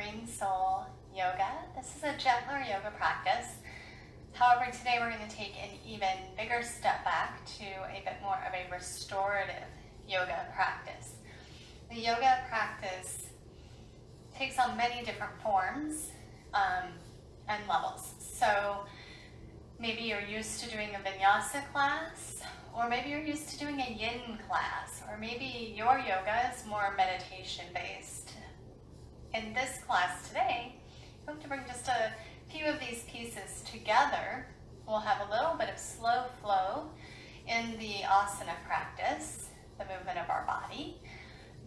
Living Soul Yoga. This is a gentler yoga practice. However, today we're going to take an even bigger step back to a bit more of a restorative yoga practice. The yoga practice takes on many different forms and levels. So maybe you're used to doing a vinyasa class, or maybe you're used to doing a yin class, or maybe your yoga is more meditation based. In this class today, I'm going to bring just a few of these pieces together. We'll have a little bit of slow flow in the asana practice, the movement of our body,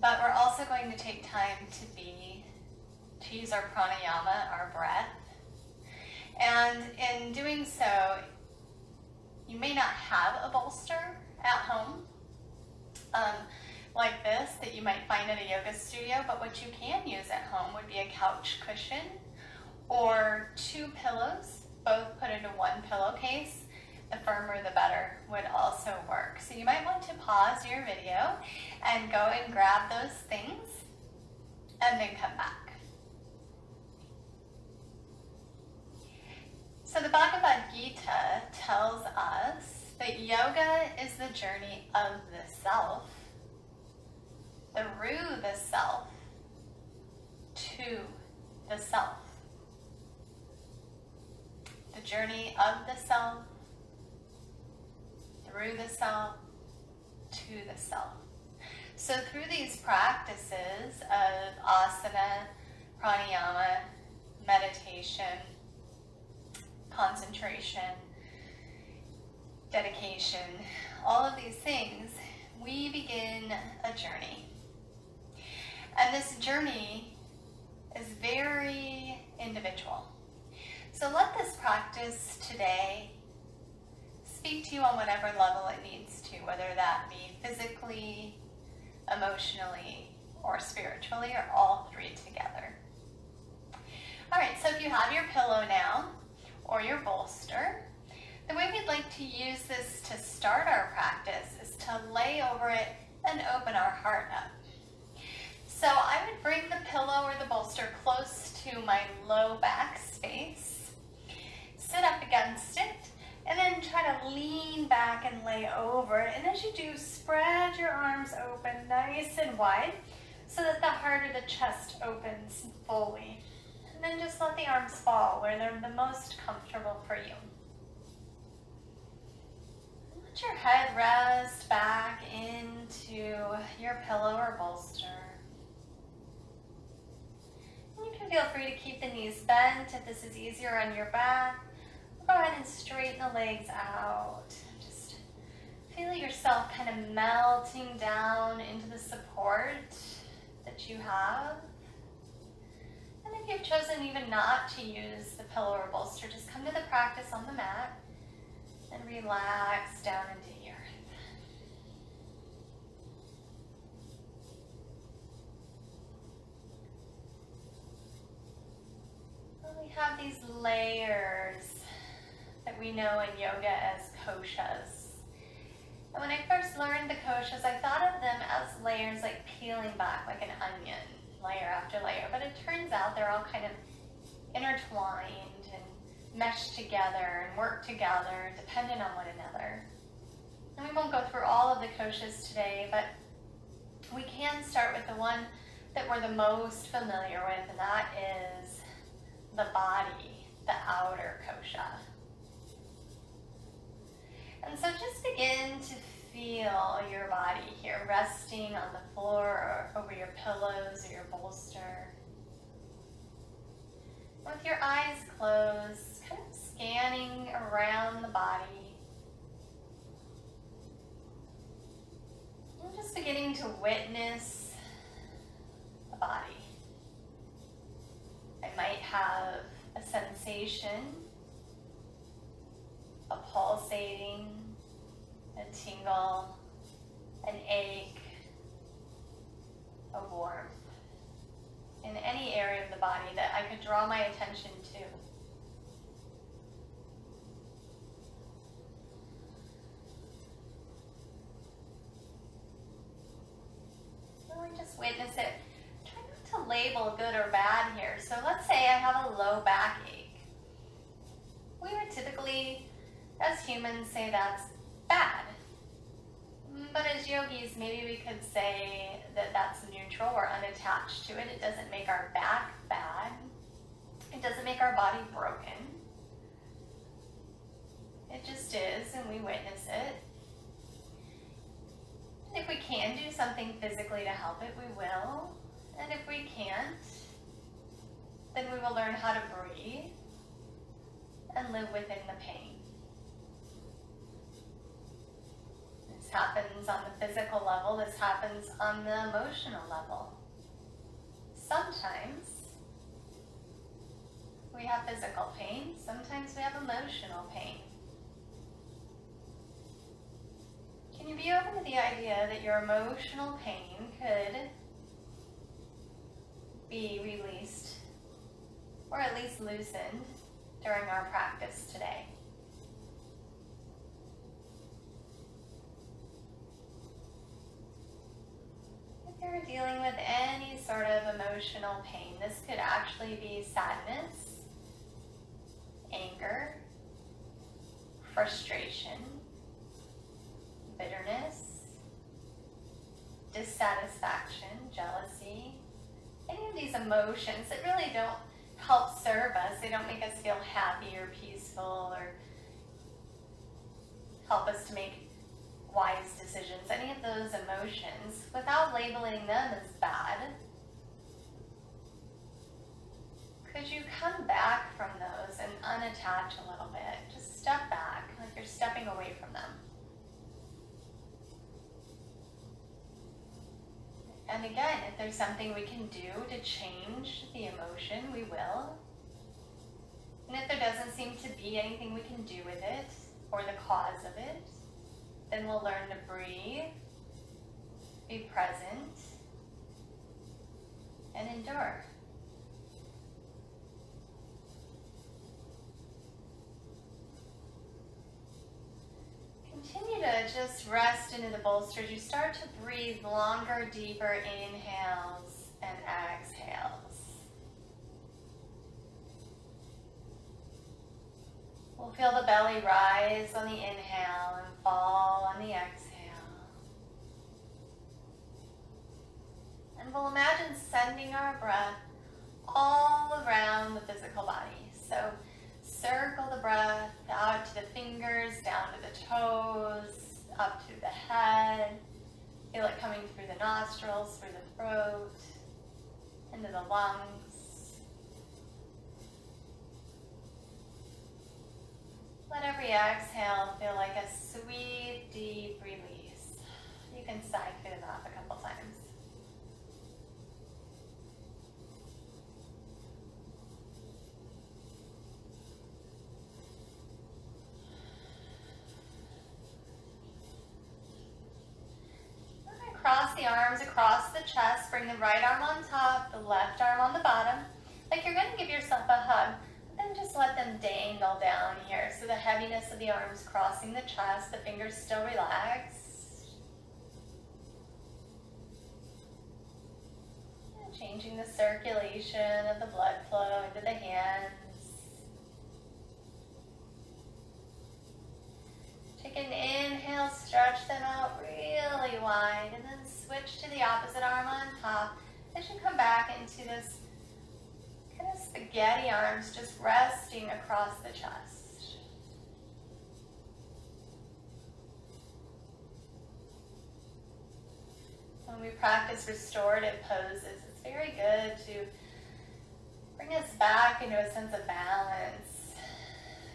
but we're also going to take time to use our pranayama, our breath. And in doing so, you may not have a bolster at home like this that you might find at a yoga studio, but what you can use at home would be a couch cushion or 2 pillows, both put into one pillowcase. The firmer the better would also work. So you might want to pause your video and go and grab those things and then come back. So the Bhagavad Gita tells us that yoga is the journey of the self, through the self, to the self. The journey of the self, through the self, to the self. So through these practices of asana, pranayama, meditation, concentration, dedication, all of these things, we begin a journey. And this journey is very individual. So let this practice today speak to you on whatever level it needs to, whether that be physically, emotionally, or spiritually, or all three together. All right, so if you have your pillow now, or your bolster, the way we'd like to use this to start our practice is to lay over it and open our heart up. So I would bring the pillow or the bolster close to my low back space, sit up against it, and then try to lean back and lay over it. And as you do, spread your arms open nice and wide so that the heart or the chest opens fully. And then just let the arms fall where they're the most comfortable for you. Let your head rest back into your pillow or bolster. And you can feel free to keep the knees bent if this is easier on your back. Go ahead and straighten the legs out. Just feel yourself kind of melting down into the support that you have. And if you've chosen even not to use the pillow or bolster, just come to the practice on the mat and relax down into the earth. Well, we have these layers that we know in yoga as koshas. And when I first learned the koshas, I thought of them as layers like peeling back like an onion, layer after layer, but it turns out they're all kind of intertwined and meshed together and work together dependent on one another. And we won't go through all of the koshas today, but we can start with the one that we're the most familiar with, and that is the body, the outer kosha. And so just begin to feel your body here, resting on the floor or over your pillows or your bolster. With your eyes closed, kind of scanning around the body. And just beginning to witness the body. I might have a sensation, a pulsating, a tingle, an ache, a warmth in any area of the body that I could draw my attention to. Really just witness it. Try not to label good or bad here. So let's say I have a low backache. We would typically, as humans, say that's bad. But as yogis, maybe we could say that that's neutral or unattached to it. It doesn't make our back bad. It doesn't make our body broken. It just is, and we witness it. And if we can do something physically to help it, we will. And if we can't, then we will learn how to breathe and live within the pain. This happens on the physical level. This happens on the emotional level. Sometimes we have physical pain. Sometimes we have emotional pain. Can you be open to the idea that your emotional pain could be released or at least loosened during our practice today? If you're dealing with any sort of emotional pain, this could actually be sadness, anger, frustration, bitterness, dissatisfaction, jealousy, any of these emotions that really don't help serve us. They don't make us feel happy or peaceful or help us to make wise decisions. Any of those emotions, without labeling them as bad, could you come back from those and unattach a little bit? Just step back, like you're stepping away from them. And again, if there's something we can do to change the emotion, we will. And if there doesn't seem to be anything we can do with it, or the cause of it, then we'll learn to breathe, be present, and endure. Continue to just rest into the bolster as you start to breathe longer, deeper inhales and exhales. We'll feel the belly rise on the inhale and fall on the exhale. And we'll imagine sending our breath all around the physical body. So circle the breath out to the fingers, down to the toes, up to the head. Feel it coming through the nostrils, through the throat, into the lungs. Let every exhale feel like a sweet, deep release. You can sigh through the mouth a couple times. Cross the arms across the chest. Bring the right arm on top, the left arm on the bottom. Like you're going to give yourself a hug, but then just let them dangle down here. So the heaviness of the arms crossing the chest, the fingers still relaxed. And changing the circulation of the blood flow into the hands. Take an inhale, stretch them out really wide, and then switch to the opposite arm on top. As you come back into this kind of spaghetti arms, just resting across the chest. When we practice restorative poses, it's very good to bring us back into a sense of balance,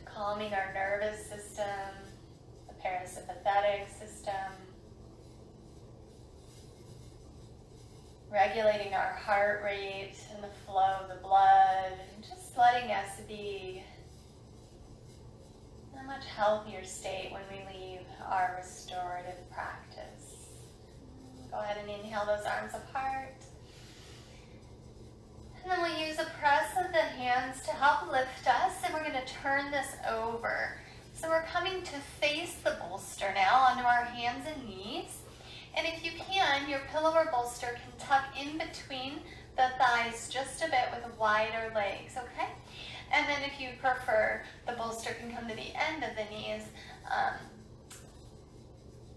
calming our nervous system, parasympathetic system, regulating our heart rate and the flow of the blood, and just letting us be in a much healthier state when we leave our restorative practice. Go ahead and inhale those arms apart. And then we'll use a press of the hands to help lift us, and we're going to turn this over. So we're coming to face the bolster now onto our hands and knees. And if you can, your pillow or bolster can tuck in between the thighs just a bit with wider legs, okay? And then if you prefer, the bolster can come to the end of the knees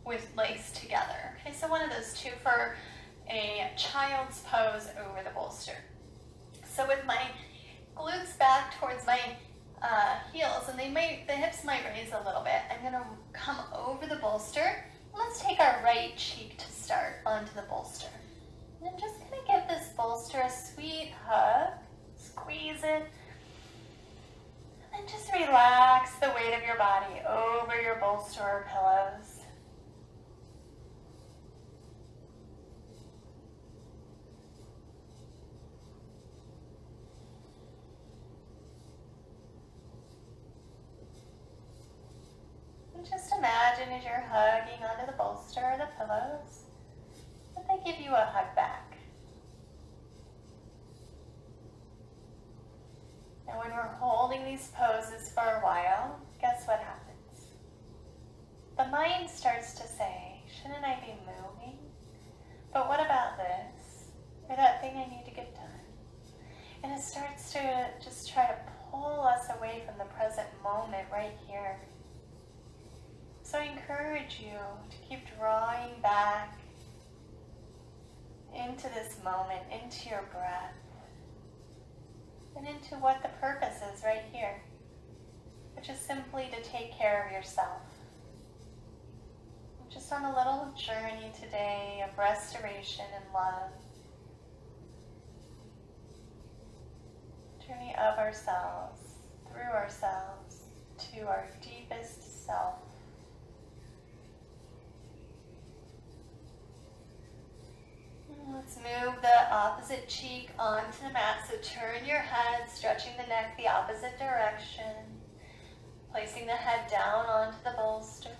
with legs together. Okay, so one of those two for a child's pose over the bolster. So with my glutes back towards my heels, and the hips might raise a little bit, I'm gonna come over the bolster. Let's take our right cheek to start onto the bolster. And I'm just gonna give this bolster a sweet hug, squeeze it, and then just relax the weight of your body over your bolster or pillows. Just imagine as you're hugging onto the bolster or the pillows that they give you a hug back. And when we're holding these poses for a while, guess what happens? The mind starts to say, shouldn't I be moving? But what about this? Or that thing I need to get done? And it starts to just try to pull us away from the present moment right here. So I encourage you to keep drawing back into this moment, into your breath, and into what the purpose is right here, which is simply to take care of yourself. I'm just on a little journey today of restoration and love. Journey of ourselves, through ourselves, to our deepest self. Let's move the opposite cheek onto the mat. So turn your head, stretching the neck the opposite direction. Placing the head down onto the bolster.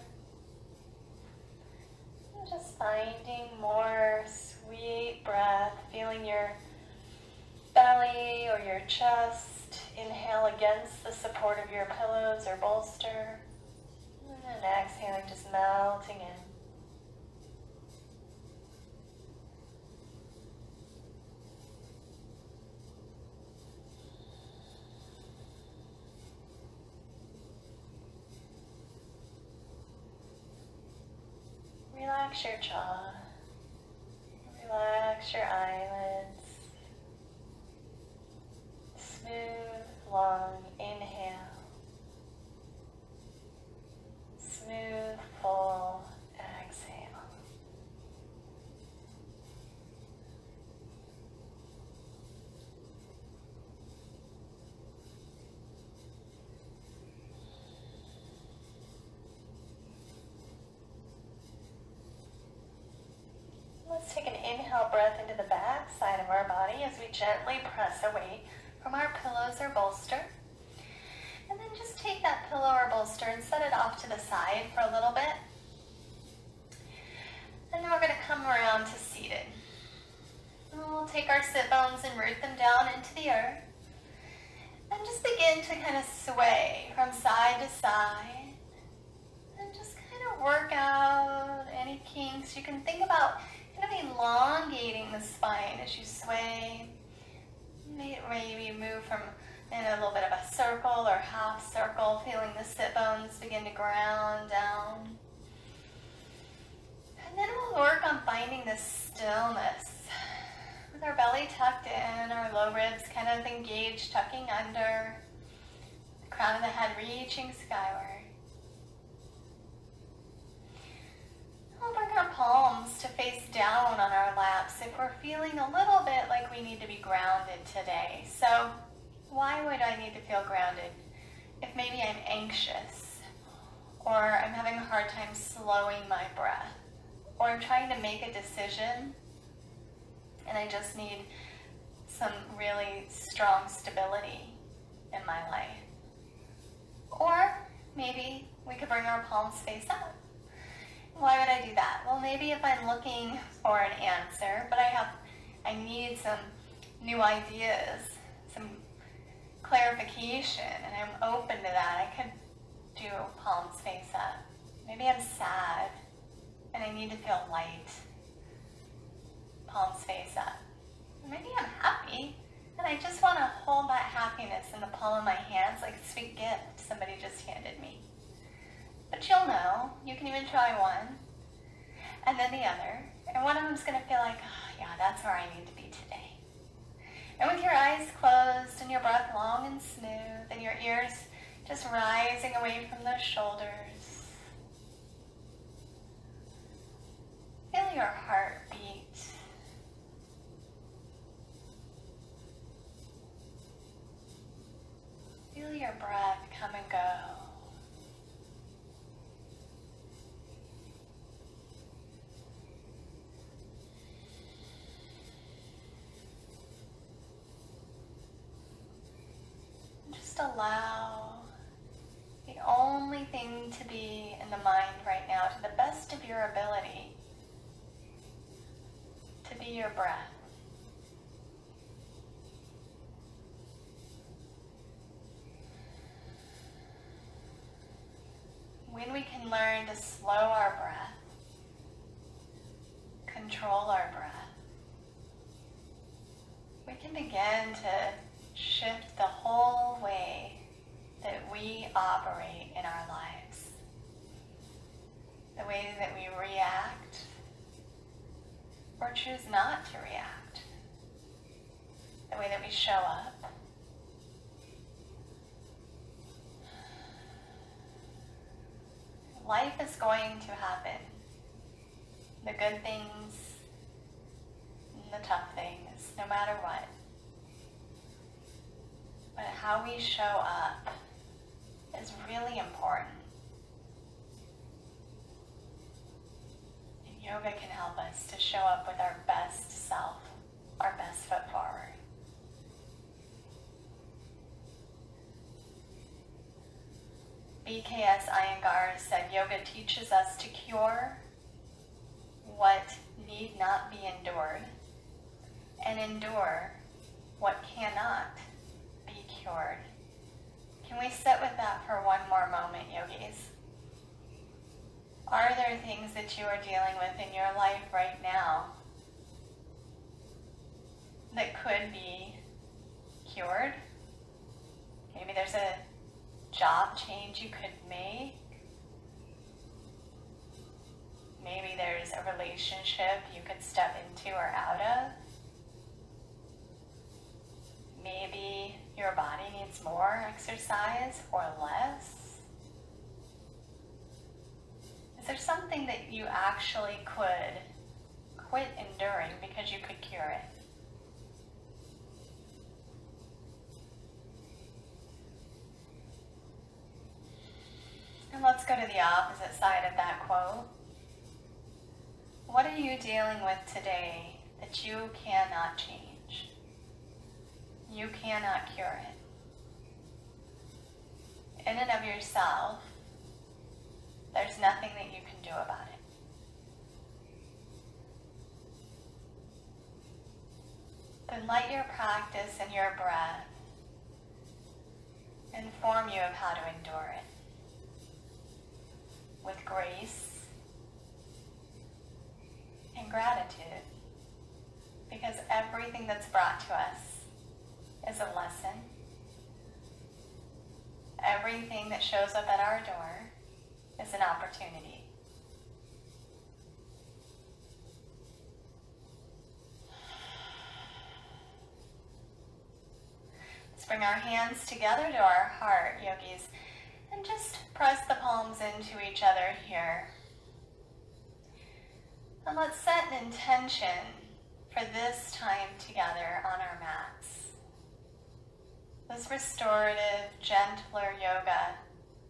And just finding more sweet breath, feeling your belly or your chest. Inhale against the support of your pillows or bolster. And then exhaling, just melting in. Relax your jaw, relax your eyelids, smooth, long inhale, smooth, full exhale. Let's take an inhale breath into the back side of our body as we gently press away from our pillows or bolster. And then just take that pillow or bolster and set it off to the side for a little bit. And then we're going to come around to seated. And we'll take our sit bones and root them down into the earth. And just begin to kind of sway from side to side. And just kind of work out any kinks. You can think about kind of elongating the spine as you sway. Maybe move from in a little bit of a circle or half circle, feeling the sit bones begin to ground down. And then we'll work on finding this stillness with our belly tucked in, our low ribs kind of engaged, tucking under, the crown of the head reaching skyward. We'll bring our palms to face down on our laps if we're feeling a little bit like we need to be grounded today. So why would I need to feel grounded? If maybe I'm anxious, or I'm having a hard time slowing my breath, or I'm trying to make a decision and I just need some really strong stability in my life. Or maybe we could bring our palms face up. Why would I do that? Well, maybe if I'm looking for an answer, but I need some new ideas, some clarification, and I'm open to that, I could do palms face up. Maybe I'm sad and I need to feel light. Palms face up. Maybe I'm happy, and I just want to hold that happiness in the palm of my hands like a sweet gift somebody just handed me. But you'll know. You can even try one, and then the other, and one of them's going to feel like, oh, yeah, that's where I need to be today. And with your eyes closed and your breath long and smooth and your ears just rising away from those shoulders, feel your heart beat. Feel your breath come and go. Just allow the only thing to be in the mind right now, to the best of your ability, to be your breath. When we can learn to slow our breath, control our breath, we can begin to shift the whole way that we operate in our lives. The way that we react or choose not to react. The way that we show up. Life is going to happen. The good things and the tough things, no matter what. But how we show up is really important. And yoga can help us to show up with our best self, our best foot forward. BKS Iyengar said yoga teaches us to cure what need not be endured and endure what cannot be cured. Can we sit with that for one more moment, yogis? Are there things that you are dealing with in your life right now that could be cured? Maybe there's a job change you could make. Maybe there's a relationship you could step into or out of. Maybe your body needs more exercise or less. Is there something that you actually could quit enduring because you could cure it? And let's go to the opposite side of that quote. What are you dealing with today that you cannot change? You cannot cure it. In and of yourself, there's nothing that you can do about it. Then let your practice and your breath inform you of how to endure it. With grace and gratitude, because everything that's brought to us is a lesson. Everything that shows up at our door is an opportunity. Let's bring our hands together to our heart, yogis, and just press the palms into each other here. And let's set an intention for this time together on our mats. This restorative, gentler yoga,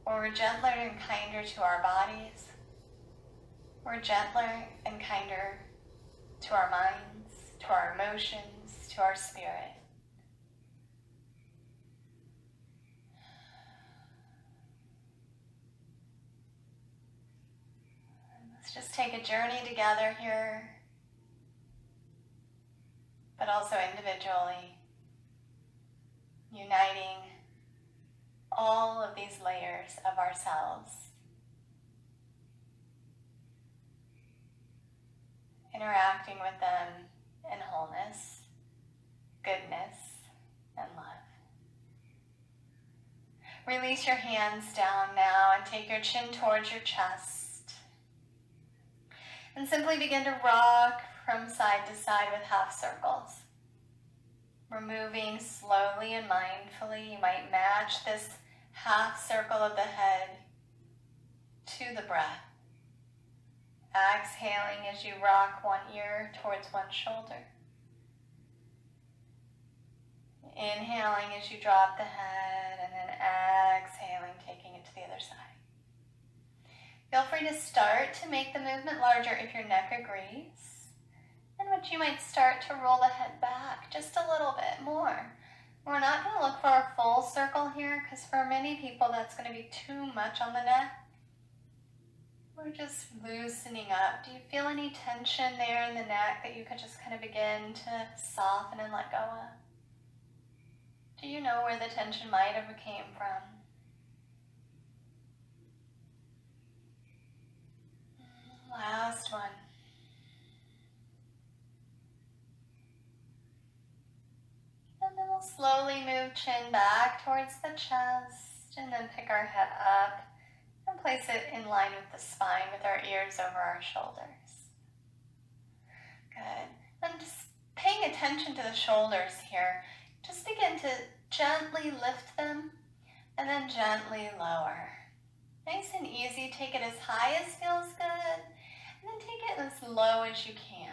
where we're gentler and kinder to our bodies. We're gentler and kinder to our minds, to our emotions, to our spirit. Let's just take a journey together here, but also individually, uniting all of these layers of ourselves, interacting with them in wholeness, Release your hands down now and take your chin towards your chest. And simply begin to rock from side to side with half circles. We're moving slowly and mindfully. You might match this half circle of the head to the breath. Exhaling as you rock one ear towards one shoulder. Inhaling as you drop the head, and then exhaling, taking it to the other side. Feel free to start to make the movement larger if your neck agrees. And what you might start to roll the head back just a little bit more. We're not going to look for a full circle here because for many people that's going to be too much on the neck. We're just loosening up. Do you feel any tension there in the neck that you could just kind of begin to soften and let go of? Do you know where the tension might have came from? Last one. And then we'll slowly move chin back towards the chest and then pick our head up and place it in line with the spine with our ears over our shoulders. Good. And just paying attention to the shoulders here, just begin to gently lift them and then gently lower. Nice and easy. Take it as high as feels good and then take it as low as you can.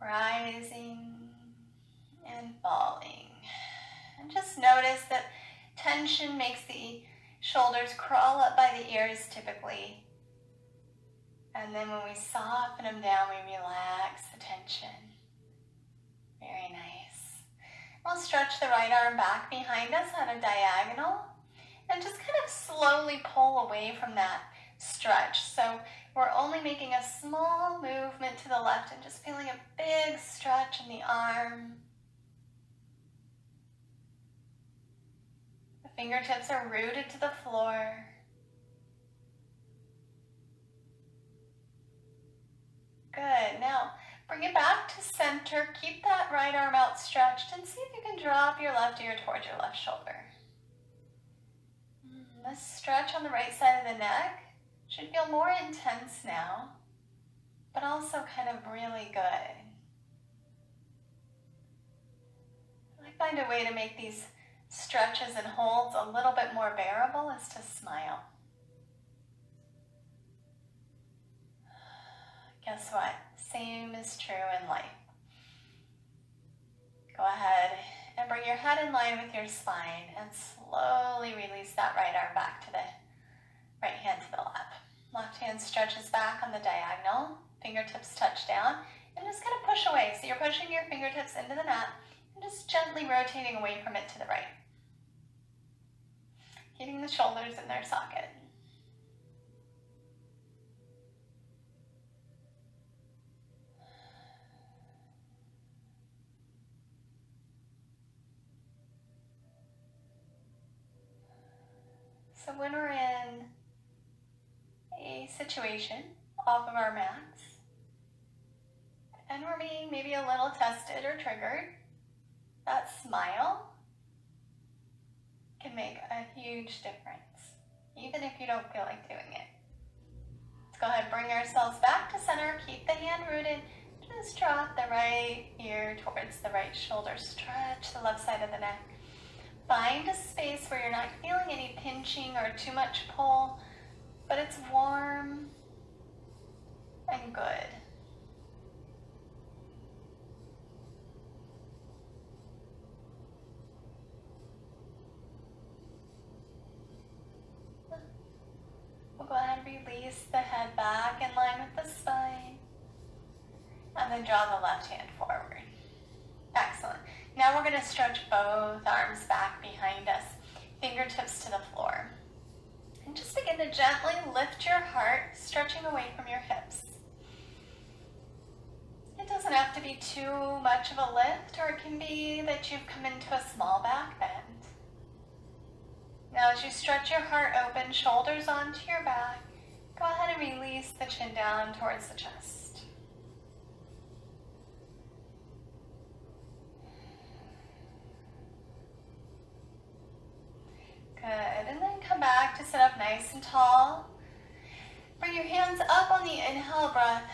Rising and falling. And just notice that tension makes the shoulders crawl up by the ears typically. And then when we soften them down, we relax the tension. Very nice. We'll stretch the right arm back behind us on a diagonal and just kind of slowly pull away from that stretch. So we're only making a small movement to the left and just feeling a big stretch in the arm. The fingertips are rooted to the floor. Good. Now, bring it back to center. Keep that right arm outstretched and see if you can drop your left ear towards your left shoulder. This stretch on the right side of the neck should feel more intense now, but also kind of really good. I find a way to make these stretches and holds a little bit more bearable is to smile. Guess what? Same is true in life. Go ahead and bring your head in line with your spine and slowly release that right arm back to the right hand to the lap. Left hand stretches back on the diagonal, fingertips touch down, and just kind of push away. So you're pushing your fingertips into the mat and just gently rotating away from it to the right. Keeping the shoulders in their socket. So when we're in a situation off of our mats, and we're being maybe a little tested or triggered, that smile can make a huge difference, even if you don't feel like doing it. Let's go ahead and bring ourselves back to center, keep the hand rooted, just drop the right ear towards the right shoulder, stretch the left side of the neck. Find a space where you're not feeling any pinching or too much pull, but it's warm and good. We'll go ahead and release the head back in line with the spine, and then draw the left hand forward. Excellent. Now we're going to stretch both arms back behind us, fingertips to the floor. And just begin to gently lift your heart, stretching away from your hips. It doesn't have to be too much of a lift, or it can be that you've come into a small back bend. Now as you stretch your heart open, shoulders onto your back, go ahead and release the chin down towards the chest. back to sit up nice and tall. Bring your hands up on the inhale breath.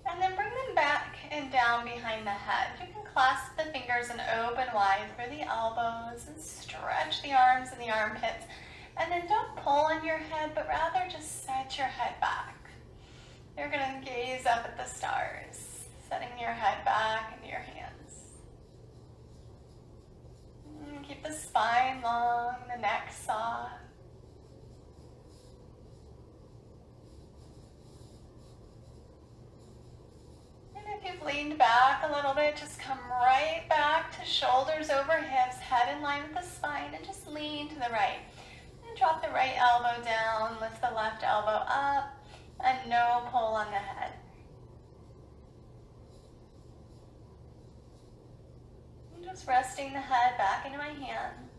And then bring them back and down behind the head. You can clasp the fingers and open wide through the elbows and stretch the arms and the armpits. And then don't pull on your head, but rather just set your head back. You're going to gaze up at the stars, setting your head back into your hands. And keep the spine long, the neck soft. And if you've leaned back a little bit, just come right back to shoulders over hips, head in line with the spine, and just lean to the right. And drop the right elbow down, lift the left elbow up, and no pull on the head. And just resting the head back into my hands.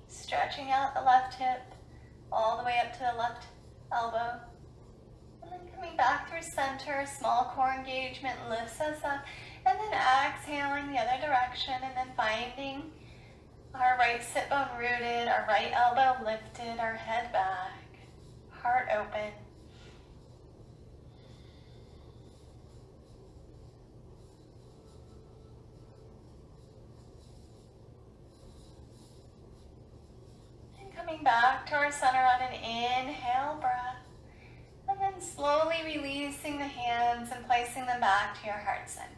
Stretching out the left hip all the way up to the left elbow. And then coming back through center, small core engagement lifts us up. And then exhaling the other direction, and then finding our right sit bone rooted, our right elbow lifted, our head back. Heart open. And coming back to our center on an inhale breath. And then slowly releasing the hands and placing them back to your heart center.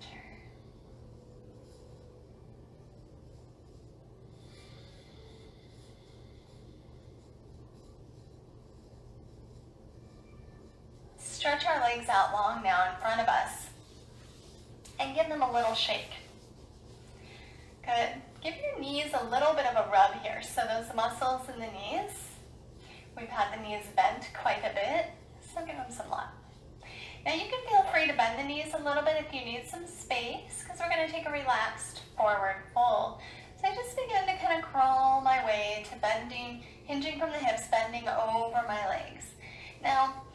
Stretch our legs out long now in front of us and give them a little shake. Good. Give your knees a little bit of a rub here. So those muscles in the knees, we've had the knees bent quite a bit, so give them some love. Now you can feel free to bend the knees a little bit if you need some space, because we're going to take a relaxed forward fold. So I just begin to kind of crawl my way to bending, hinging from the hips, bending over my legs. Now,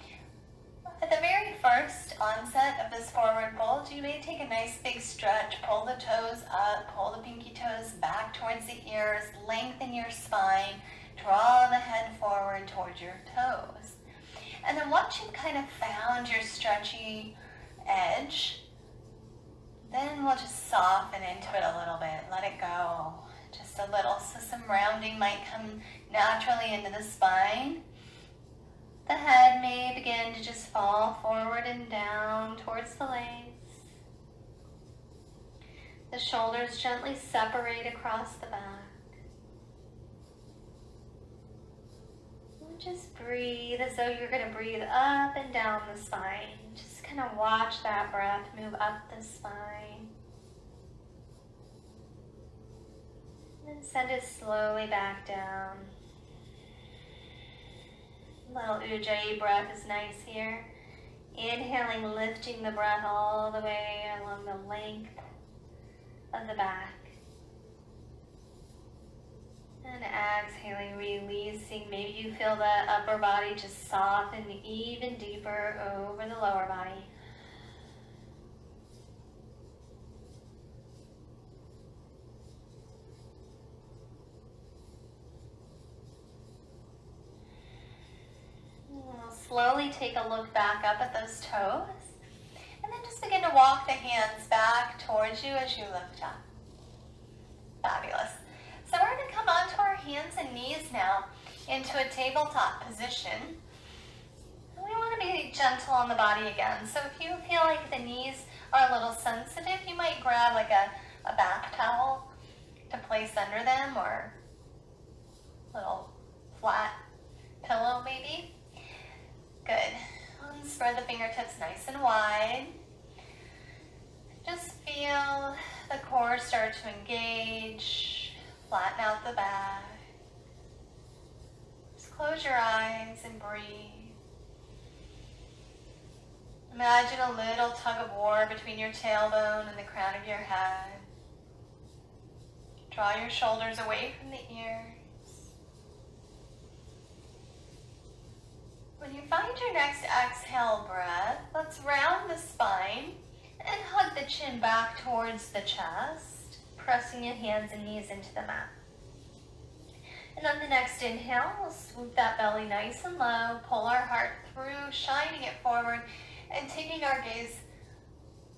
at the very first onset of this forward fold, you may take a nice big stretch, pull the toes up, pull the pinky toes back towards the ears, lengthen your spine, draw the head forward towards your toes. And then once you've kind of found your stretchy edge, then we'll just soften into it a little bit, let it go, just a little. So some rounding might come naturally into the spine. The head may begin to just fall forward and down towards the legs. The shoulders gently separate across the back. And just breathe as though you're going to breathe up and down the spine. Just kind of watch that breath move up the spine. And then send it slowly back down. Little Ujjayi breath is nice here. Inhaling, lifting the breath all the way along the length of the back. And exhaling, releasing. Maybe you feel the upper body just soften even deeper over the lower body. Slowly take a look back up at those toes, and then just begin to walk the hands back towards you as you lift up. Fabulous. So we're going to come onto our hands and knees now into a tabletop position. And we want to be gentle on the body again. So if you feel like the knees are a little sensitive, you might grab like a bath towel to place under them, or a little flat pillow maybe. Good. Spread the fingertips nice and wide. Just feel the core start to engage. Flatten out the back. Just close your eyes and breathe. Imagine a little tug of war between your tailbone and the crown of your head. Draw your shoulders away from the ears. When you find your next exhale breath, let's round the spine and hug the chin back towards the chest, pressing your hands and knees into the mat. And on the next inhale, we'll swoop that belly nice and low, pull our heart through, shining it forward, and taking our gaze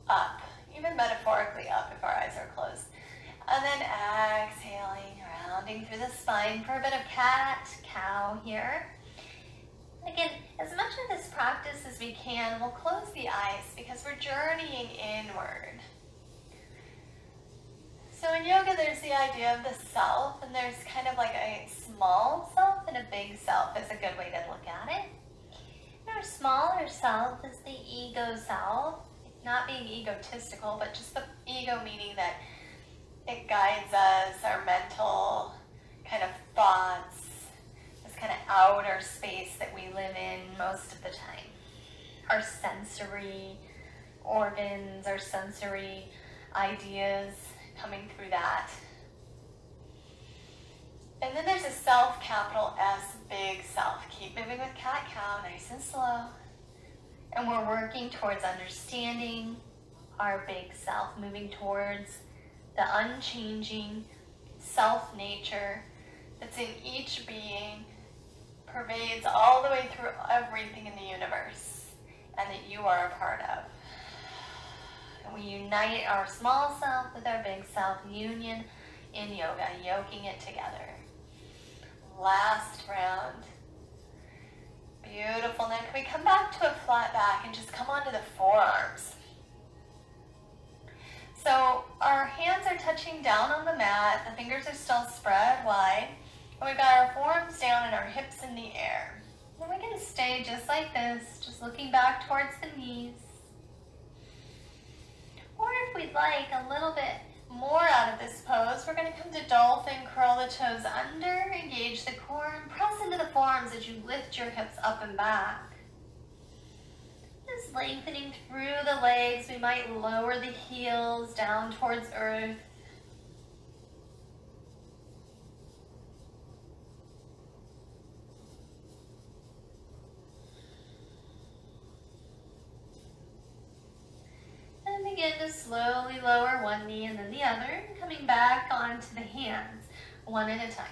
up, even metaphorically up if our eyes are closed. And then exhaling, rounding through the spine for a bit of cat-cow here. Again, as much of this practice as we can, we'll close the eyes because we're journeying inward. So in yoga, there's the idea of the self, and there's kind of like a small self and a big self is a good way to look at it. And our smaller self is the ego self, not being egotistical, but just the ego meaning that it guides us, our mental kind of thoughts, this kind of outer space that we live in most of the time. Our sensory organs, our sensory ideas coming through that. And then there's a self, capital S, big self. Keep moving with cat-cow, nice and slow. And we're working towards understanding our big self, moving towards the unchanging self-nature that's in each being, pervades all the way through everything in the universe, and that you are a part of. And we unite our small self with our big self, union in yoga, yoking it together. Last round. Beautiful. Now can we come back to a flat back and just come onto the forearms? So our hands are touching down on the mat, the fingers are still spread wide, and we've got our forearms down and our hips in the air. And we're going to stay just like this, just looking back towards the knees. Or if we'd like a little bit more out of this pose, we're going to come to dolphin, curl the toes under, engage the core, and press into the forearms as you lift your hips up and back. Just lengthening through the legs, we might lower the heels down towards earth. And begin to slowly lower one knee and then the other, coming back onto the hands, one at a time.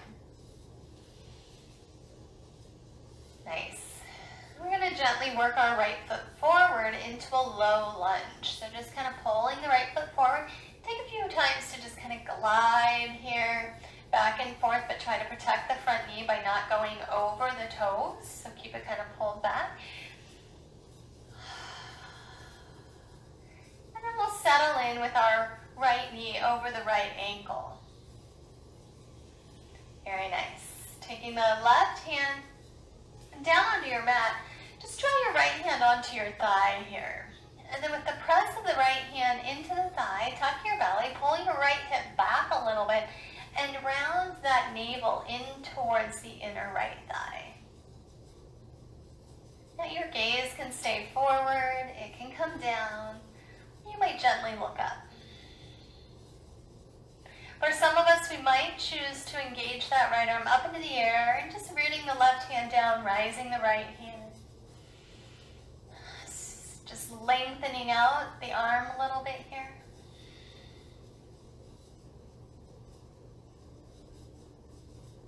Nice. We're going to gently work our right foot forward into a low lunge. So just kind of pulling the right foot forward. Take a few times to just kind of glide here, back and forth, but try to protect the front knee by not going over the toes. So keep it kind of pulled back. And then we'll settle in with our right knee over the right ankle. Very nice. Taking the left hand down onto your mat, just draw your right hand onto your thigh here. And then with the press of the right hand into the thigh, tuck your belly, pull your right hip back a little bit, and round that navel in towards the inner right thigh. Now your gaze can stay forward, it can come down. You might gently look up. For some of us, we might choose to engage that right arm up into the air and just rooting the left hand down, rising the right hand. Just lengthening out the arm a little bit here.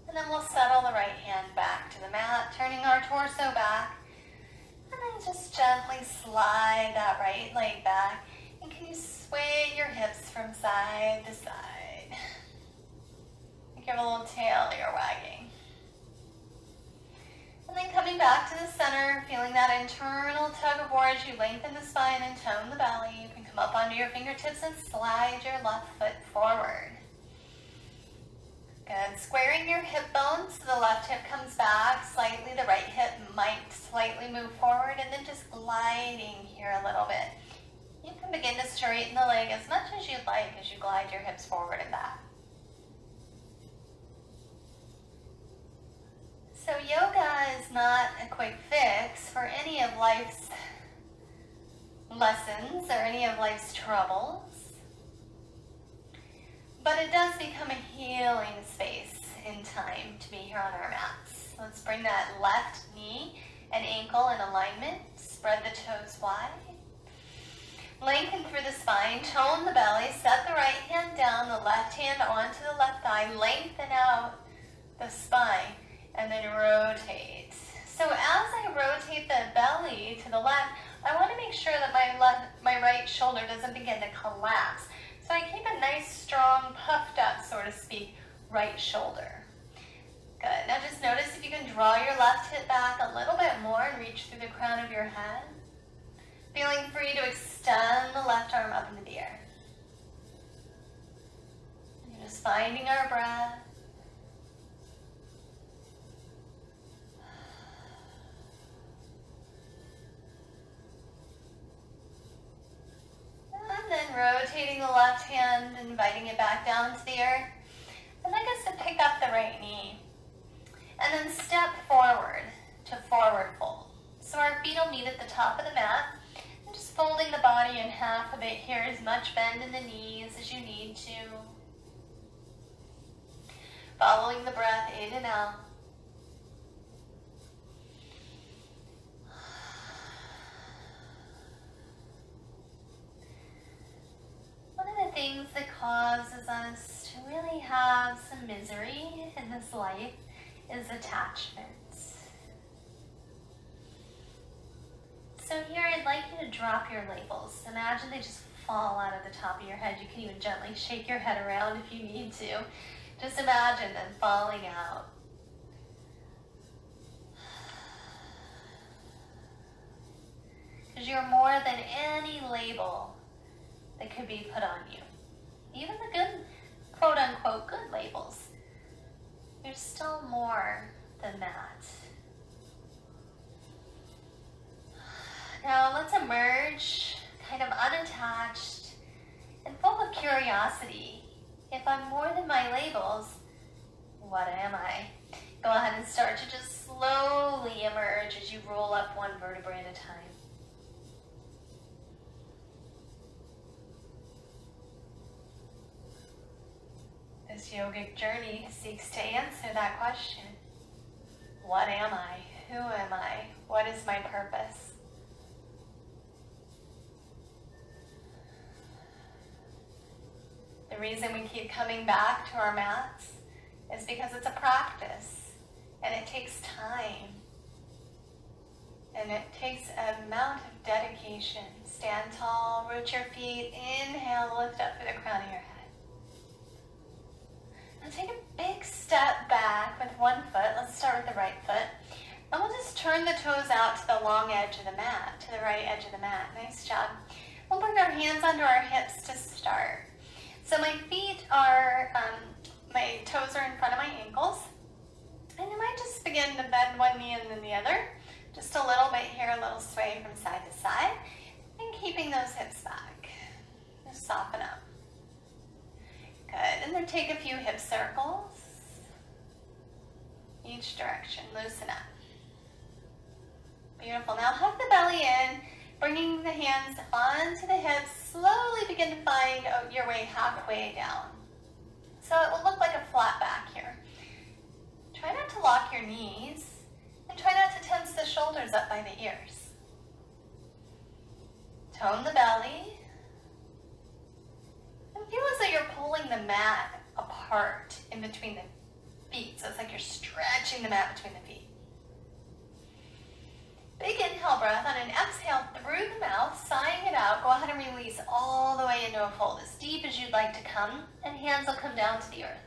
And then we'll settle the right hand back to the mat, turning our torso back. And then just gently slide that right leg back. And can you sway your hips from side to side? Give a little tail you're wagging. And then coming back to the center, feeling that internal tug of war as you lengthen the spine and tone the belly. You can come up onto your fingertips and slide your left foot forward. Good. Squaring your hip bones so the left hip comes back slightly. The right hip might slightly move forward, and then just gliding here a little bit. You can begin to straighten the leg as much as you'd like as you glide your hips forward and back. So yoga is not a quick fix for any of life's lessons or any of life's troubles, but it does become a healing space in time to be here on our mats. Let's bring that left knee and ankle in alignment. Spread the toes wide. Lengthen through the spine, tone the belly, set the right hand down, the left hand onto the left thigh, lengthen out the spine, and then rotate. So as I rotate the belly to the left, I want to make sure that my right shoulder doesn't begin to collapse. So I keep a nice, strong, puffed up, so to speak, right shoulder. Good. Now just notice if you can draw your left hip back a little bit more and reach through the crown of your head. Feeling free to extend the left arm up into the air. And just finding our breath. And then rotating the left hand, inviting it back down to the earth. I'd like us to pick up the right knee. And then step forward to forward fold. So our feet will meet at the top of the mat. And just folding the body in half a bit here, as much bend in the knees as you need to. Following the breath in and out. One of the things that causes us to really have some misery in this life is attachments. So here I'd like you to drop your labels. Imagine they just fall out of the top of your head. You can even gently shake your head around if you need to. Just imagine them falling out. Because you're more than any label that could be put on you. Even the good, quote unquote, good labels. You're still more than that. Now let's emerge kind of unattached and full of curiosity. If I'm more than my labels, what am I? Go ahead and start to just slowly emerge as you roll up one vertebrae at a time. This yogic journey seeks to answer that question. What am I? Who am I? What is my purpose? The reason we keep coming back to our mats is because it's a practice and it takes time and it takes an amount of dedication. Stand tall, root your feet, inhale, lift up through the crown of your head. Now take a big step back with one foot. Let's start with the right foot. And we'll just turn the toes out to the long edge of the mat, to the right edge of the mat. Nice job. We'll bring our hands under our hips to start. So my feet are, my toes are in front of my ankles. And you might just begin to bend one knee and then the other. Just a little bit here, a little sway from side to side. And keeping those hips back. Just soften up. Good. And then take a few hip circles. Each direction. Loosen up. Beautiful. Now hug the belly in, bringing the hands onto the hips. Slowly begin to find your way halfway down. So it will look like a flat back here. Try not to lock your knees, and try not to tense the shoulders up by the ears. Tone the belly. And feel as though you're pulling the mat apart in between the feet. So it's like you're stretching the mat between the feet. Big inhale breath. On an exhale through the mouth, sighing it out, go ahead and release all the way into a fold, as deep as you'd like to come, and hands will come down to the earth.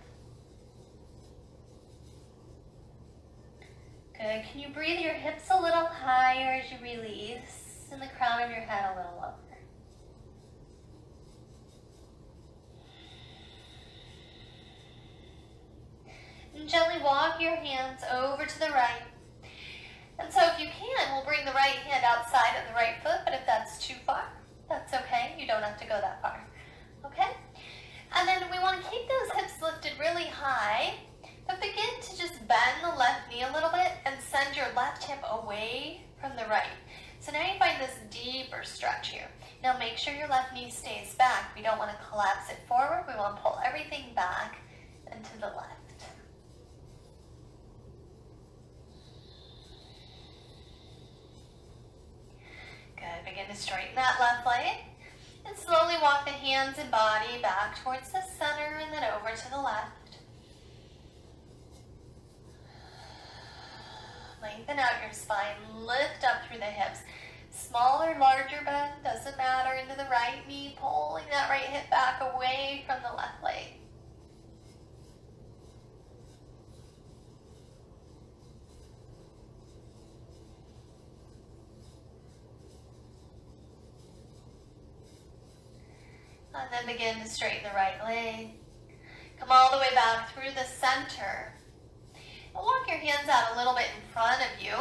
Good. Can you breathe your hips a little higher as you release, and the crown of your head a little lower? And gently walk your hands over to the right. And so if you can, we'll bring the right hand outside of the right foot, but if that's too far, that's okay. You don't have to go that far. Okay? And then we want to keep those hips lifted really high, but begin to just bend the left knee a little bit and send your left hip away from the right. So now you find this deeper stretch here. Now make sure your left knee stays back. We don't want to collapse it forward. We want to pull everything back and to the left. Good. Begin to straighten that left leg. And slowly walk the hands and body back towards the center and then over to the left. Lengthen out your spine, lift up through the hips. Smaller, larger bend, doesn't matter. Into the right knee, pulling that right hip back away from the left leg. And then begin to straighten the right leg. Come all the way back through the center. And walk your hands out a little bit in front of you.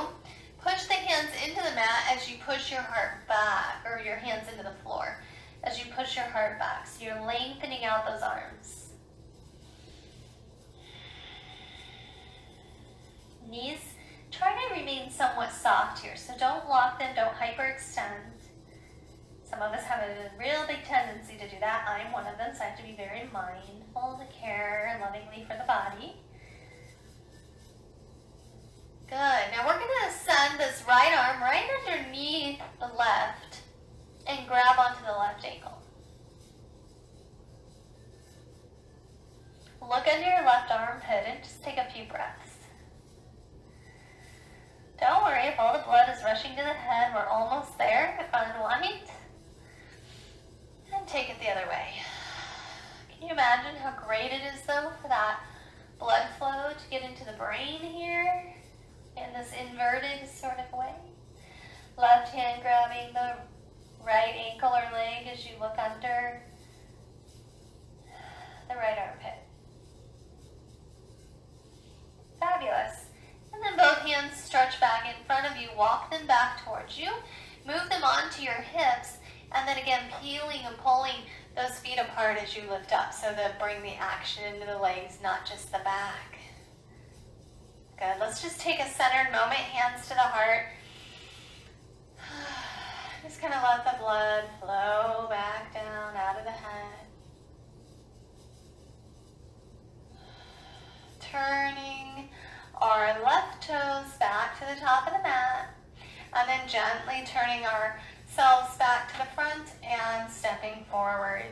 Push the hands into the mat as you push your heart back, or your hands into the floor as you push your heart back. So you're lengthening out those arms. Knees, try to remain somewhat soft here. So don't lock them, don't hyperextend. Some of us have a real big tendency to do that. I'm one of them, so I have to be very mindful to care lovingly for the body. Good. Now we're going to send this right arm right underneath the left and grab onto the left ankle. Look under your left armpit and just take a few breaths. Don't worry if all the blood is rushing to the head. We're almost there. Unwind. And take it the other way. Can you imagine how great it is, though, for that blood flow to get into the brain here in this inverted sort of way? Left hand grabbing the right ankle or leg as you look under the right armpit. Fabulous. And then both hands stretch back in front of you. Walk them back towards you. Move them onto your hips. And then again, peeling and pulling those feet apart as you lift up so that bring the action into the legs, not just the back. Good. Let's just take a centered moment, hands to the heart. Just kind of let the blood flow back down out of the head. Turning our left toes back to the top of the mat. And then gently turning ourselves back to the front and stepping forward.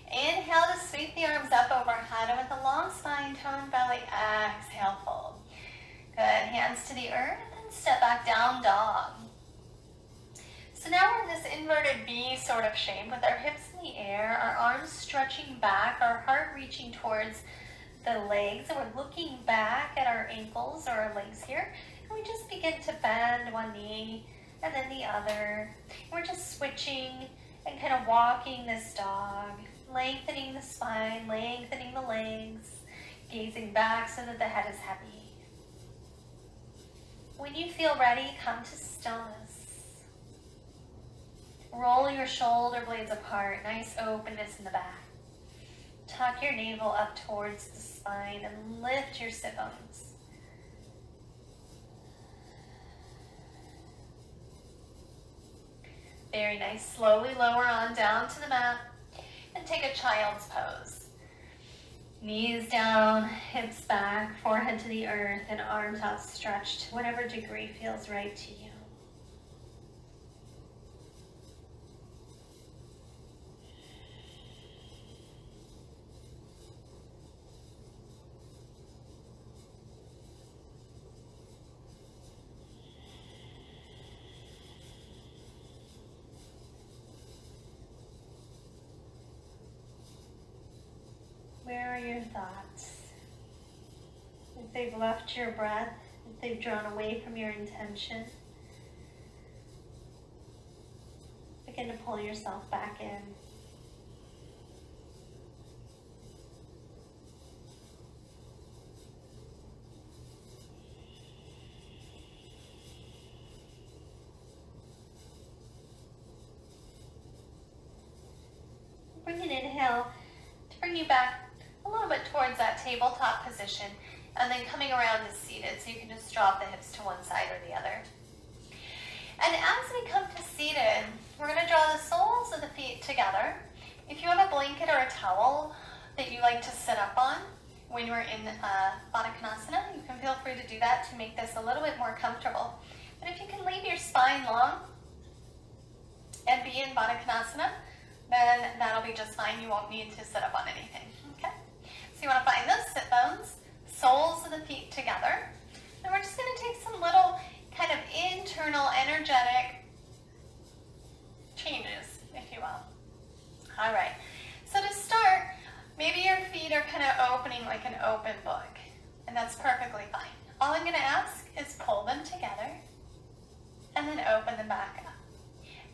Inhale to sweep the arms up overhead and with a long spine, toned belly, exhale, fold. Good. Hands to the earth and step back, down dog. So now we're in this inverted V sort of shape with our hips in the air, our arms stretching back, our heart reaching towards the legs, and we're looking back at our ankles or our legs here. And we just begin to bend one knee and then the other. We're just switching and kind of walking this dog, lengthening the spine, lengthening the legs, gazing back so that the head is heavy. When you feel ready, come to stillness. Roll your shoulder blades apart, nice openness in the back. Tuck your navel up towards the spine and lift your sit bones. Very nice. Slowly lower on down to the mat and take a child's pose. Knees down, hips back, forehead to the earth, and arms outstretched, whatever degree feels right to you. Where are your thoughts? If they've left your breath, if they've drawn away from your intention, begin to pull yourself back in. Bring an inhale to bring you back a little bit towards that tabletop position, and then coming around to seated, so you can just drop the hips to one side or the other. And as we come to seated, we're going to draw the soles of the feet together. If you have a blanket or a towel that you like to sit up on when you're in Baddha Konasana, you can feel free to do that to make this a little bit more comfortable. But if you can leave your spine long and be in Baddha Konasana, then that'll be just fine. You won't need to sit up on anything. Okay? So you want to find those sit bones, soles of the feet together. And we're just going to take some little opening like an open book, and that's perfectly fine. All I'm going to ask is pull them together and then open them back up.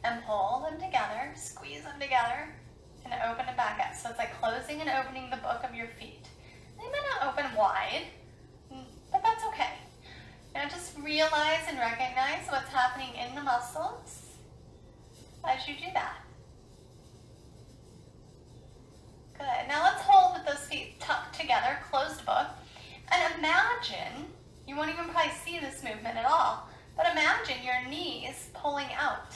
And pull them together, squeeze them together, and open it back up. So it's like closing and opening the book of your feet. They may not open wide, but that's okay. Now just realize and recognize what's happening in the muscles as you do that. Good. Now let's hold with those feet tucked together, closed book, and imagine, you won't even probably see this movement at all, but imagine your knees pulling out.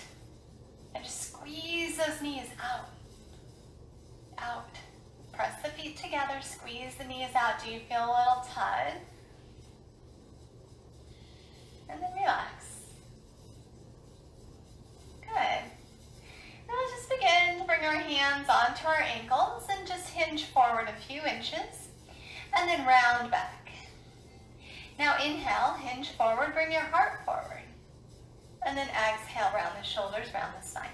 And just squeeze those knees out. Out. Press the feet together, squeeze the knees out. Do you feel a little tug? And then relax. Good. Now let's just begin to bring our hands onto our ankles and just hinge forward a few inches and then round back. Now inhale, hinge forward, bring your heart forward. And then exhale, round the shoulders, round the spine.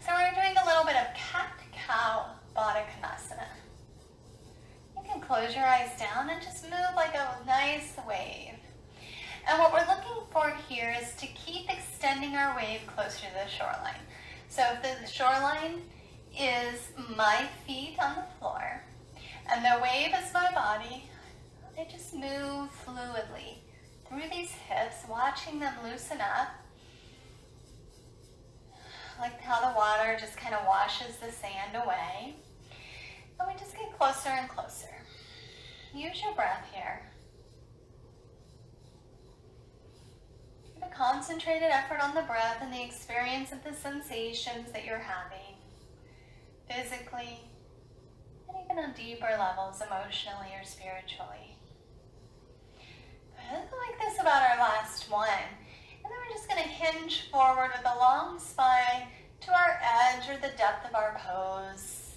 So we're doing a little bit of cat-cow Baddha Konasana. You can close your eyes down and just move like a nice wave. And what we're looking for here is to keep extending our wave closer to the shoreline. So if the shoreline is my feet on the floor and the wave is my body, I just move fluidly through these hips, watching them loosen up. Like how the water just kind of washes the sand away. And we just get closer and closer. Use your breath here. Give a concentrated effort on the breath and the experience of the sensations that you're having, physically, and even on deeper levels, emotionally or spiritually. Like this about our last one. And then we're just going to hinge forward with a long spine to our edge or the depth of our pose.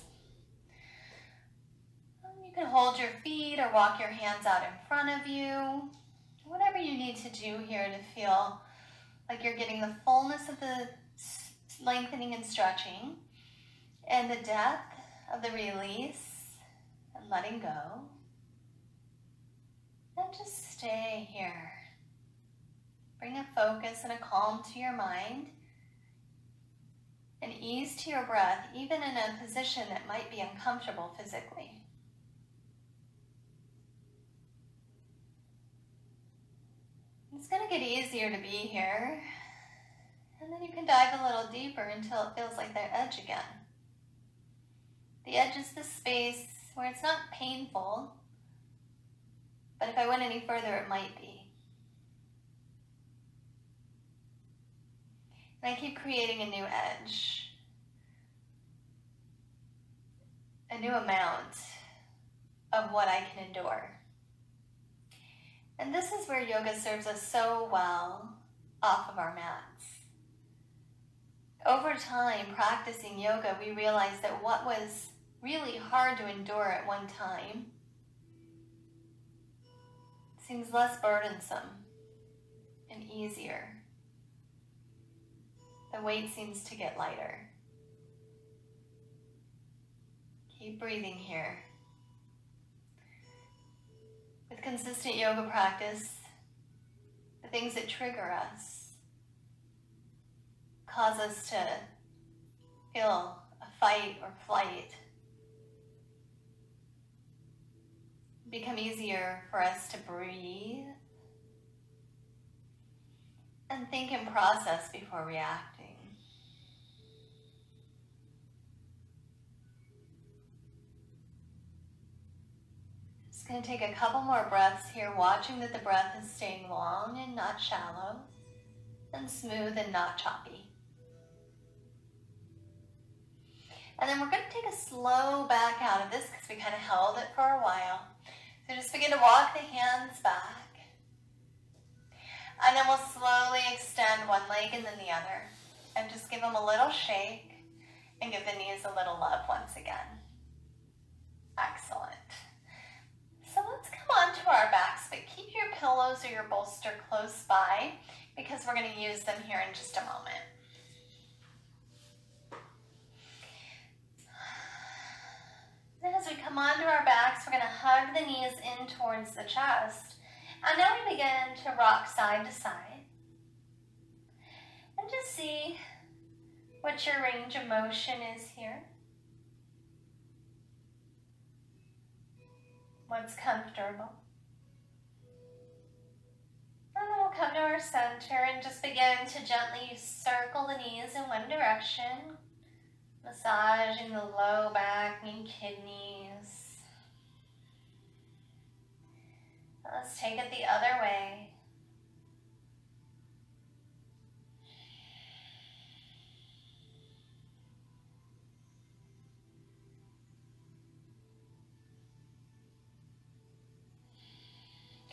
You can hold your feet or walk your hands out in front of you. Whatever you need to do here to feel like you're getting the fullness of the lengthening and stretching and the depth of the release and letting go. And just stay here. Bring a focus and a calm to your mind and ease to your breath, even in a position that might be uncomfortable physically. It's going to get easier to be here, and then you can dive a little deeper until it feels like the edge again. The edge is the space where it's not painful, but if I went any further, it might be. And I keep creating a new edge, a new amount of what I can endure. And this is where yoga serves us so well off of our mats. Over time, practicing yoga, we realized that what was really hard to endure at one time seems less burdensome and easier. The weight seems to get lighter. Keep breathing here. With consistent yoga practice, the things that trigger us cause us to feel a fight or flight. Become easier for us to breathe and think and process before reacting. Just going to take a couple more breaths here, watching that the breath is staying long and not shallow, and smooth and not choppy. And then we're going to take a slow back out of this because we kind of held it for a while. So just begin to walk the hands back. And then we'll slowly extend one leg and then the other. And just give them a little shake and give the knees a little love once again. Excellent. So let's come on to our backs, but keep your pillows or your bolster close by because we're going to use them here in just a moment. Then as we come onto our back, relax. We're going to hug the knees in towards the chest. And now we begin to rock side to side. And just see what your range of motion is here. What's comfortable. And then we'll come to our center and just begin to gently circle the knees in one direction, massaging the low back and kidneys. Let's take it the other way.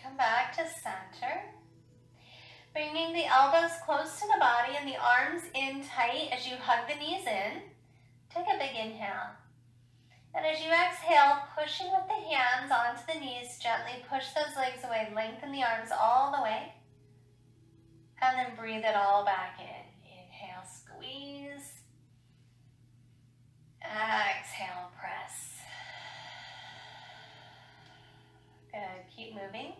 Come back to center. Bringing the elbows close to the body and the arms in tight as you hug the knees in. Take a big inhale. And as you exhale, pushing with the hands onto the knees, gently push those legs away. Lengthen the arms all the way. And then breathe it all back in. Inhale, squeeze. Exhale, press. Good. Keep moving.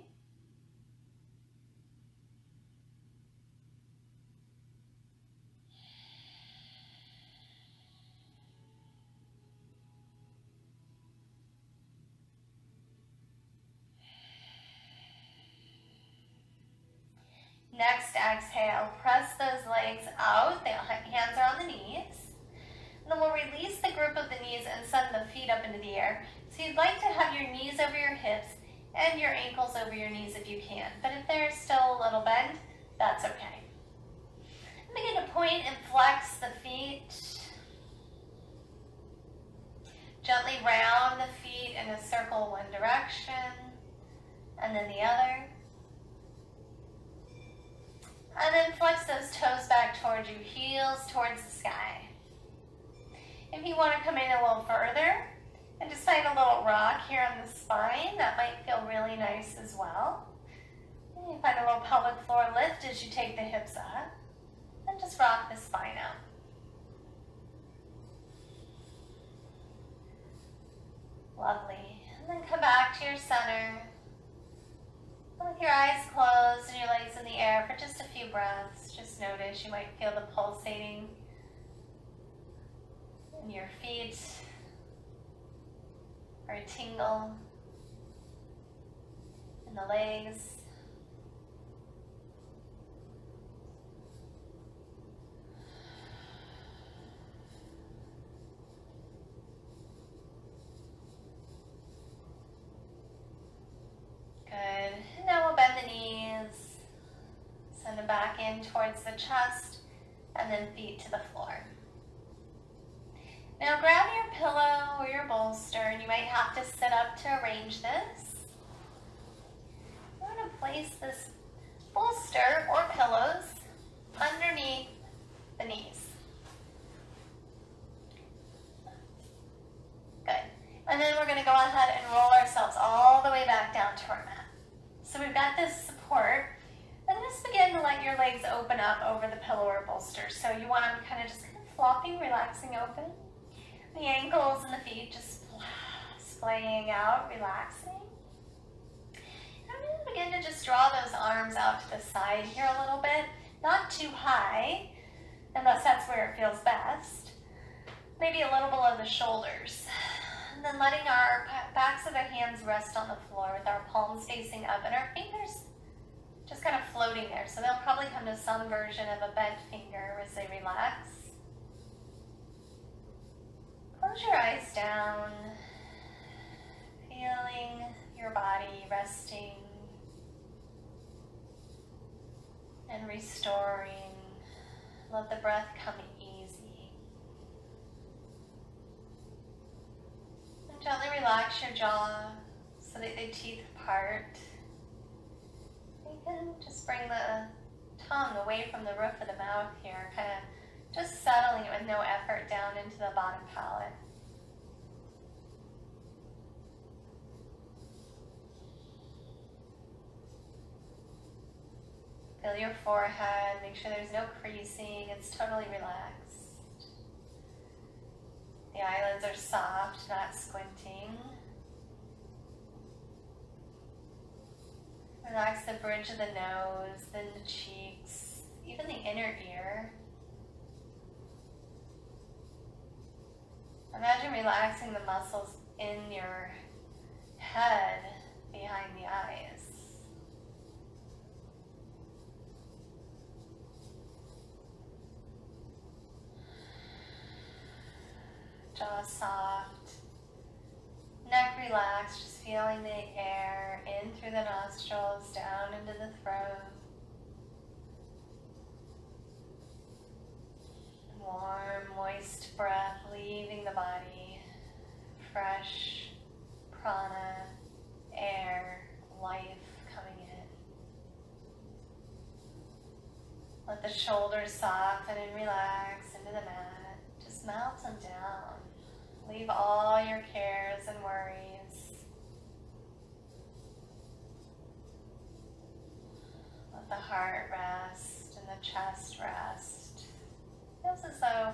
Next, exhale, press those legs out, the hands are on the knees. And then we'll release the grip of the knees and send the feet up into the air. So you'd like to have your knees over your hips and your ankles over your knees if you can. But if there's still a little bend, that's okay. And begin to point and flex the feet. Gently round the feet in a circle one direction and then the other. And then flex those toes back towards you, heels towards the sky. If you want to come in a little further and just find a little rock here on the spine, that might feel really nice as well. And you find a little pelvic floor lift as you take the hips up and just rock the spine out. Lovely. And then come back to your center. With your eyes closed and your legs in the air for just a few breaths, just notice you might feel the pulsating in your feet or a tingle in the legs. Good. Now we'll bend the knees, send them back in towards the chest, and then feet to the floor. Now grab your pillow or your bolster, and you might have to sit up to arrange this. I'm going to place this bolster or pillows underneath the knees. Good. And then we're going to go ahead and roll ourselves all the way back down to our mat. So we've got this support, and just begin to let your legs open up over the pillow or bolster. So you want them kind of flopping, relaxing open. The ankles and the feet just splaying out, relaxing. And I'm going to begin to just draw those arms out to the side here a little bit, not too high, unless that's where it feels best. Maybe a little below the shoulders. And then letting our backs of our hands rest on the floor with our palms facing up and our fingers just kind of floating there. So they'll probably come to some version of a bent finger as they relax. Close your eyes down, feeling your body resting and restoring. Let the breath come easy. And gently relax your jaw so that the teeth part. You can just bring the tongue away from the roof of the mouth here, kind of just settling it with no effort down into the bottom palate. Feel your forehead, make sure there's no creasing, it's totally relaxed. The eyelids are soft, not squinting. Relax the bridge of the nose, then the cheeks, even the inner ear. Imagine relaxing the muscles in your head behind the eyes. Jaw soft, neck relaxed, just feeling the air in through the nostrils, down into the throat. Warm, moist breath leaving the body, fresh prana, air, life coming in. Let the shoulders soften and relax into the mat. Just melt them down. Leave all your cares and worries. Let the heart rest and the chest rest. Feels as though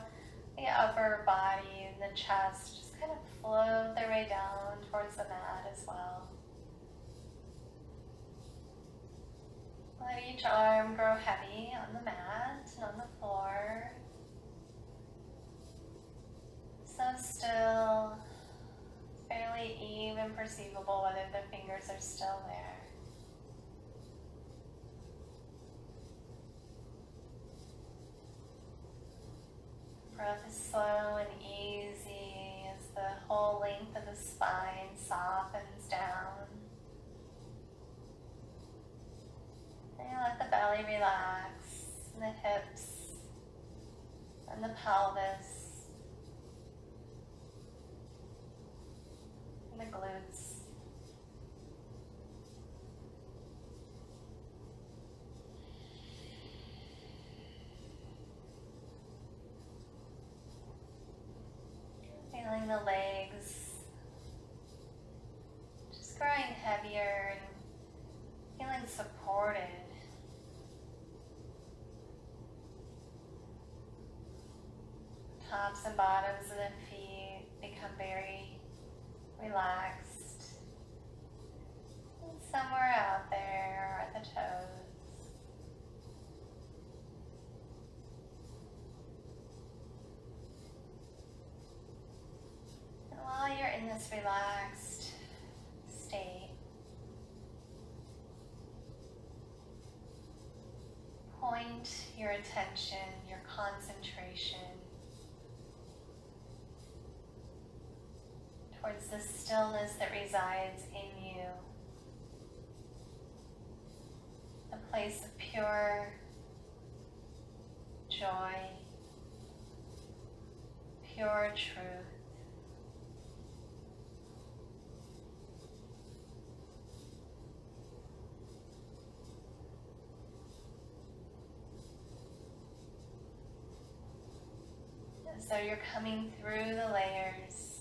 the upper body and the chest just kind of float their way down towards the mat as well. Let each arm grow heavy on the mat and on the floor. So still, fairly even perceivable whether the fingers are still there. Breath is slow and easy as the whole length of the spine softens down. And you let the belly relax, and the hips, and the pelvis, and the glutes. Feeling the legs just growing heavier and feeling supported. Tops and bottoms of the feet become very relaxed. And somewhere out there are the toes. While you're in this relaxed state, point your attention, your concentration towards the stillness that resides in you, a place of pure joy, pure truth. So you're coming through the layers,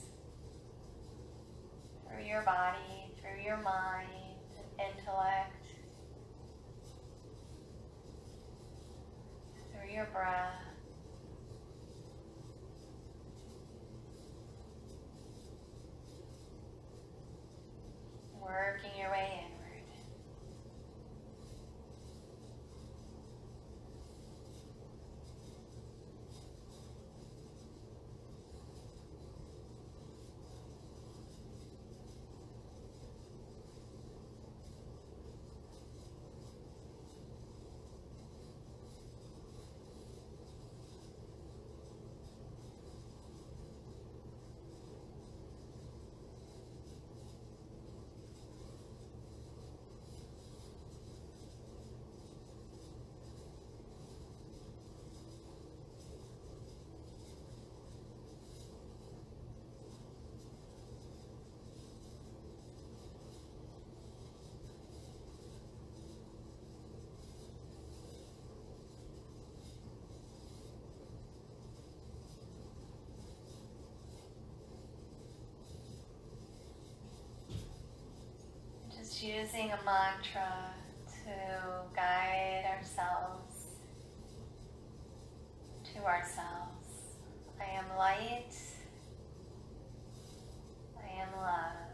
through your body, through your mind and intellect, through your breath. Working your way inward. Just using a mantra to guide ourselves to ourselves. I am light. I am love.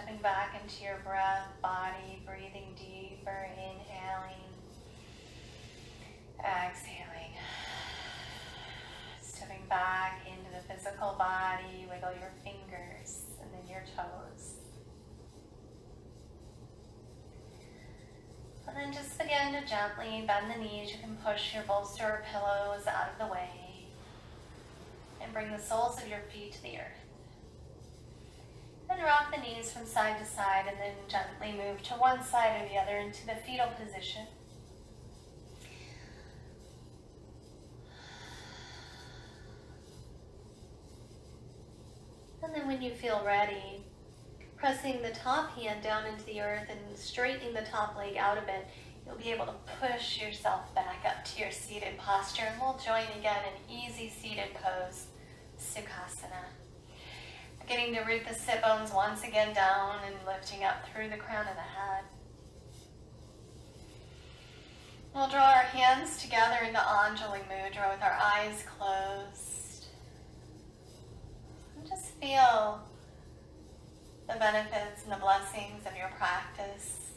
stepping back into your breath, body, breathing deeper, inhaling, exhaling. Stepping back into the physical body, wiggle your fingers and then your toes. And then just begin to gently bend the knees. You can push your bolster or pillows out of the way and bring the soles of your feet to the earth. Then rock the knees from side to side and then gently move to one side or the other into the fetal position. And then when you feel ready, pressing the top hand down into the earth and straightening the top leg out a bit, you'll be able to push yourself back up to your seated posture. And we'll join again in easy seated pose, Sukhasana. Beginning to root the sit bones once again down and lifting up through the crown of the head. We'll draw our hands together into Anjali Mudra with our eyes closed. And just feel the benefits and the blessings of your practice.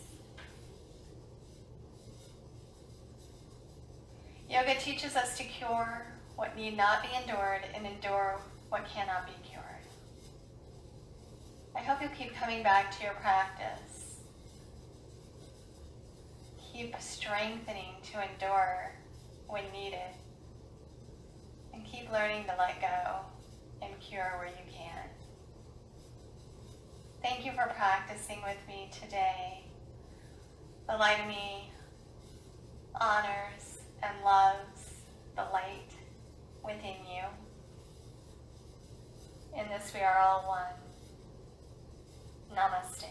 Yoga teaches us to cure what need not be endured and endure what cannot be cured. I hope you'll keep coming back to your practice. Keep strengthening to endure when needed. And keep learning to let go and cure where you can. Thank you for practicing with me today. The light of me honors and loves the light within you. In this we are all one. Namaste.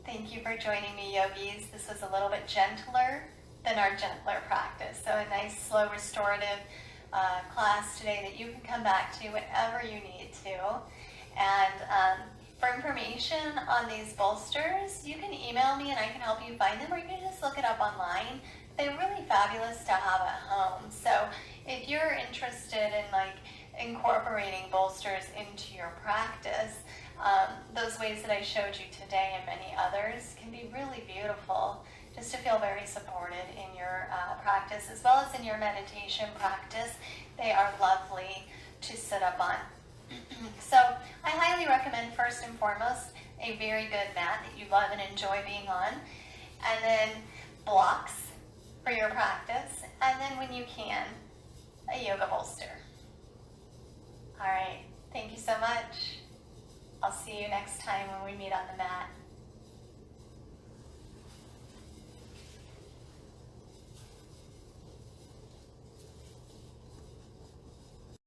Thank you for joining me, yogis. This was a little bit gentler than our gentler practice. So a nice, slow, restorative class today that you can come back to whenever you need to. And for information on these bolsters, you can email me and I can help you find them, or you can just look it up online. They're really fabulous to have at home. So if you're interested in incorporating bolsters into your practice, those ways that I showed you today and many others can be really beautiful, just to feel very supported in your practice as well as in your meditation practice. They are lovely to sit up on. So I highly recommend, first and foremost, a very good mat that you love and enjoy being on, and then blocks for your practice, and then when you can, a yoga bolster. All right, thank you so much. I'll see you next time when we meet on the mat.